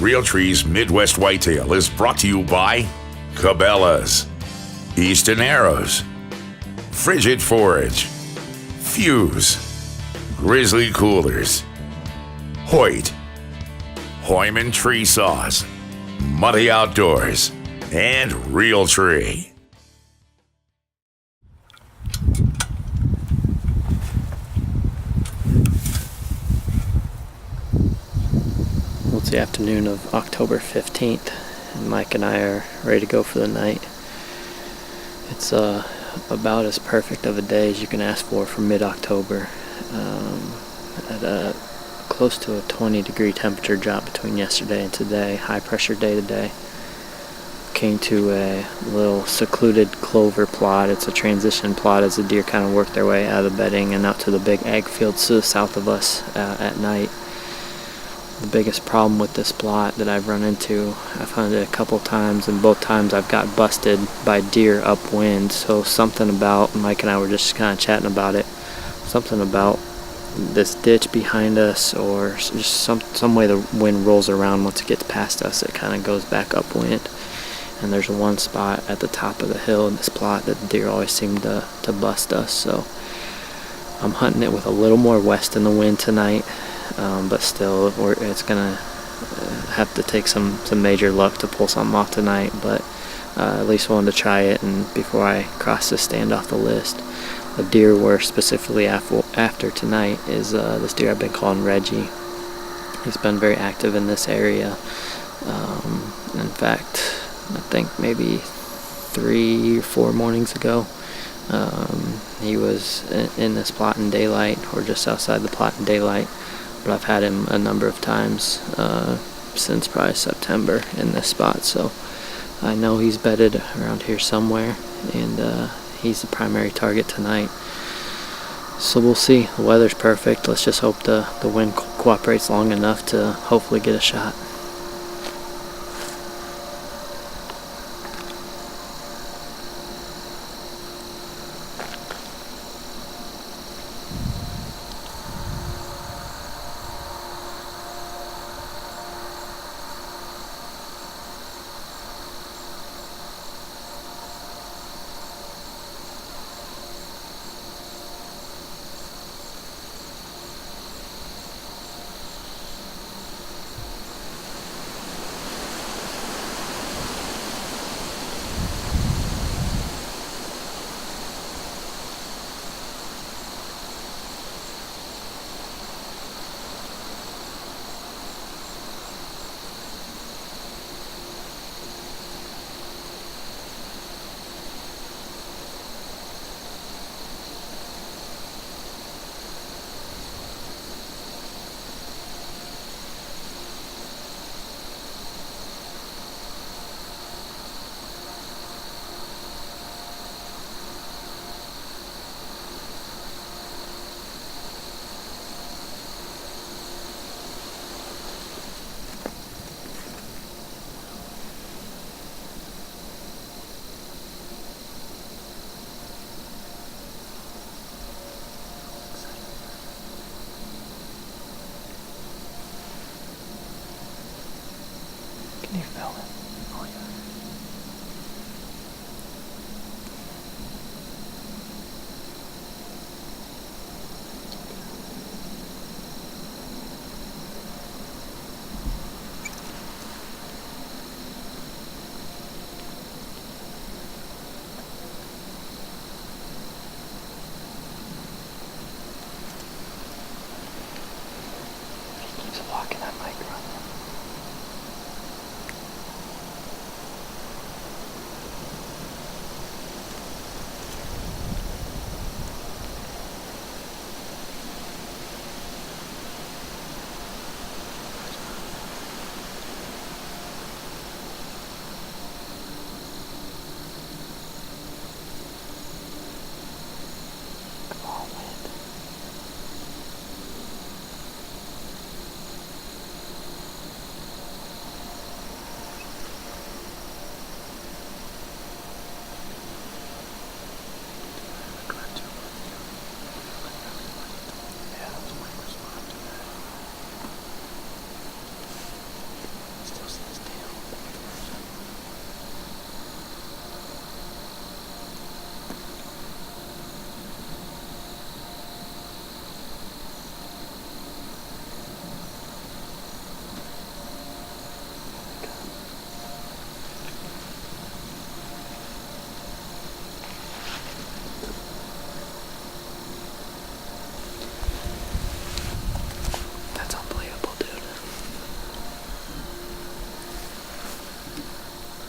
Realtree's Midwest Whitetail is brought to you by Cabela's, Easton Arrows, Frigid Forage, Fuse, Grizzly Coolers, Hoyt, Hoyman Tree Saws, Muddy Outdoors, and Realtree. Well, it's the afternoon of October 15th, and Mike and I are ready to go for the night. It's about as perfect of a day as you can ask for mid-October. At close to a 20-degree temperature drop between yesterday and today, high pressure day today. Came to a little secluded clover plot. It's a transition plot as the deer kind of work their way out of the bedding and out to the big ag fields to the south of us at night. The biggest problem with this plot that I've run into, I've hunted it a couple times, and both times I've got busted by deer upwind. So something about, Mike and I were just kind of chatting about it, something about this ditch behind us, or just some way the wind rolls around. Once it gets past us, it kind of goes back upwind. And there's one spot at the top of the hill in this plot that the deer always seem to bust us. So I'm hunting it with a little more west in the wind tonight. But still, it's gonna have to take some major luck to pull something off tonight. But at least wanted to try it, and before I cross this stand off the list. The deer we're specifically after tonight is this deer I've been calling Reggie. He's been very active in this area. In fact, I think maybe 3 or 4 mornings ago, he was in this plot in daylight, or just outside the plot in daylight. But I've had him a number of times since probably September in this spot, so I know he's bedded around here somewhere, and he's the primary target tonight. So we'll see. The weather's perfect. Let's just hope the wind cooperates long enough to hopefully get a shot. Can you feel it? Oh yeah. He keeps walking, I might run him.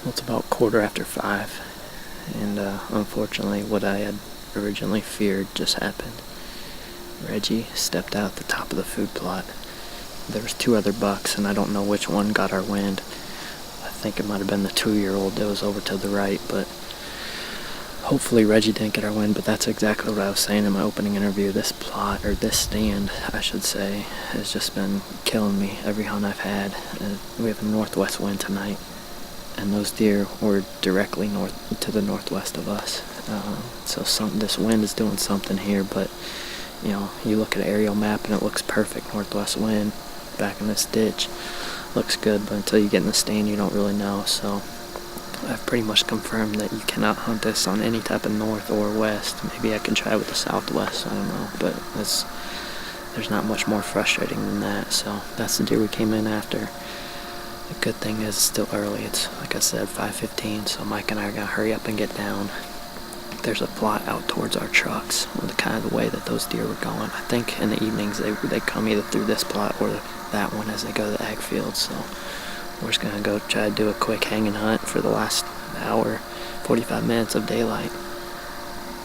Well, it's about 5:15, and unfortunately what I had originally feared just happened. Reggie stepped out the top of the food plot. There was 2 other bucks, and I don't know which one got our wind. I think it might have been the 2-year-old that was over to the right, but hopefully Reggie didn't get our wind. But that's exactly what I was saying in my opening interview. This plot, or this stand, I should say, has just been killing me every hunt I've had. We have a northwest wind tonight, and those deer were directly north to the northwest of us. So this wind is doing something here, but you know, you look at an aerial map and it looks perfect, northwest wind back in this ditch, looks good, but until you get in the stand you don't really know. So I've pretty much confirmed that you cannot hunt this on any type of north or west. Maybe I can try with the southwest, I don't know, but there's not much more frustrating than that. So that's the deer we came in after. The good thing is it's still early. It's, like I said, 5:15, so Mike and I are going to hurry up and get down. There's a plot out towards our trucks, or the kind of the way that those deer were going. I think in the evenings they come either through this plot or that one as they go to the ag field. So we're just going to go try to do a quick hanging hunt for the last hour, 45 minutes of daylight,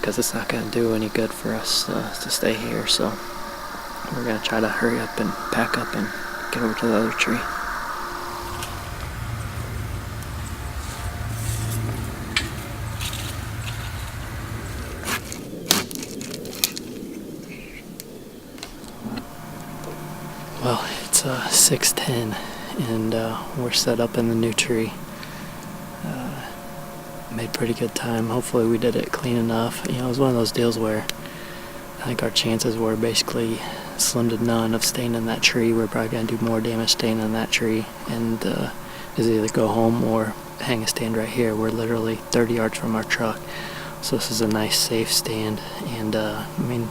because it's not going to do any good for us to stay here. So we're going to try to hurry up and pack up and get over to the other tree. Well, it's 6:10, and we're set up in the new tree. Made pretty good time. Hopefully we did it clean enough. You know, it was one of those deals where I think our chances were basically slim to none of staying in that tree. We're probably going to do more damage staying in that tree, and is either go home or hang a stand right here. We're literally 30 yards from our truck, so this is a nice safe stand. And I mean,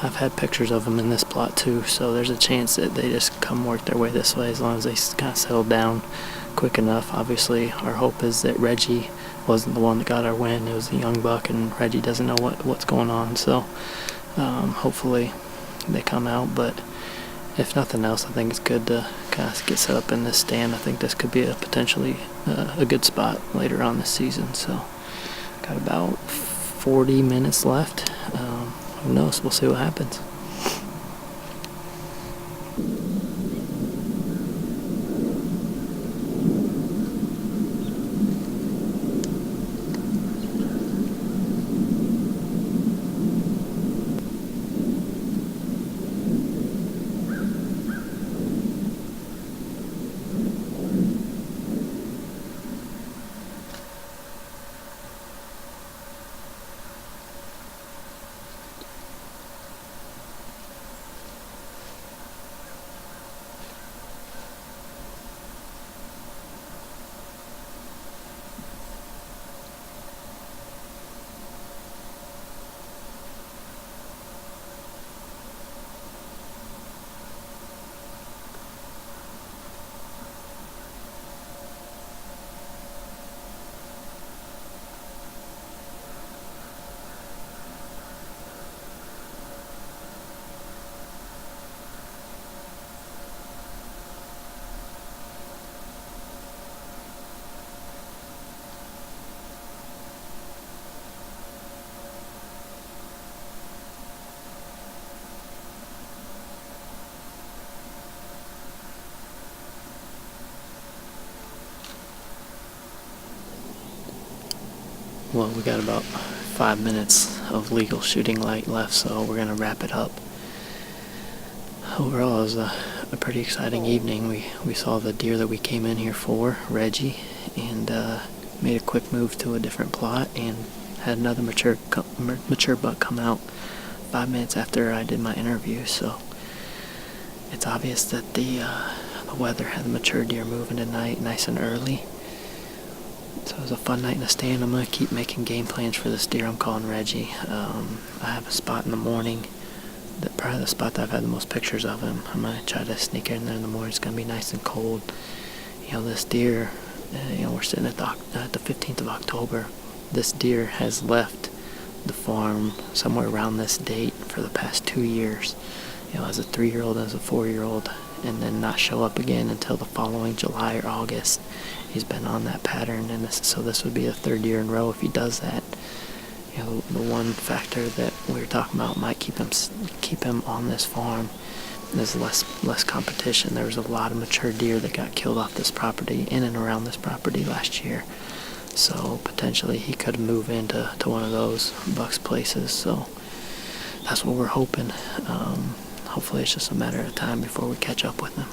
I've had pictures of them in this plot too, so there's a chance that they just come work their way this way as long as they kind of settle down quick enough. Obviously, our hope is that Reggie wasn't the one that got our wind. It was the young buck, and Reggie doesn't know what's going on. So hopefully they come out, but if nothing else, I think it's good to kind of get set up in this stand. I think this could be a potentially a good spot later on this season. So got about 40 minutes left. Who knows? We'll see what happens. Well, we got about 5 minutes of legal shooting light left, so we're going to wrap it up. Overall, it was a pretty exciting evening. We saw the deer that we came in here for, Reggie, and made a quick move to a different plot and had another mature buck come out 5 minutes after I did my interview. So it's obvious that the weather had the mature deer moving tonight nice and early. So it was a fun night in the stand. I'm going to keep making game plans for this deer I'm calling Reggie. I have a spot in the morning, probably the spot that I've had the most pictures of him. I'm going to try to sneak in there in the morning. It's going to be nice and cold. You know, this deer, we're sitting at the 15th of October. This deer has left the farm somewhere around this date for the past 2 years. You know, as a 3-year-old, as a 4-year-old, and then not show up again until the following July or August. He's been on that pattern, and so this would be the third year in a row if he does that. You know, the one factor that we were talking about might keep him on this farm is less competition. There was a lot of mature deer that got killed off this property, in and around this property last year. So potentially he could move into one of those bucks places. So that's what we're hoping. Hopefully it's just a matter of time before we catch up with him.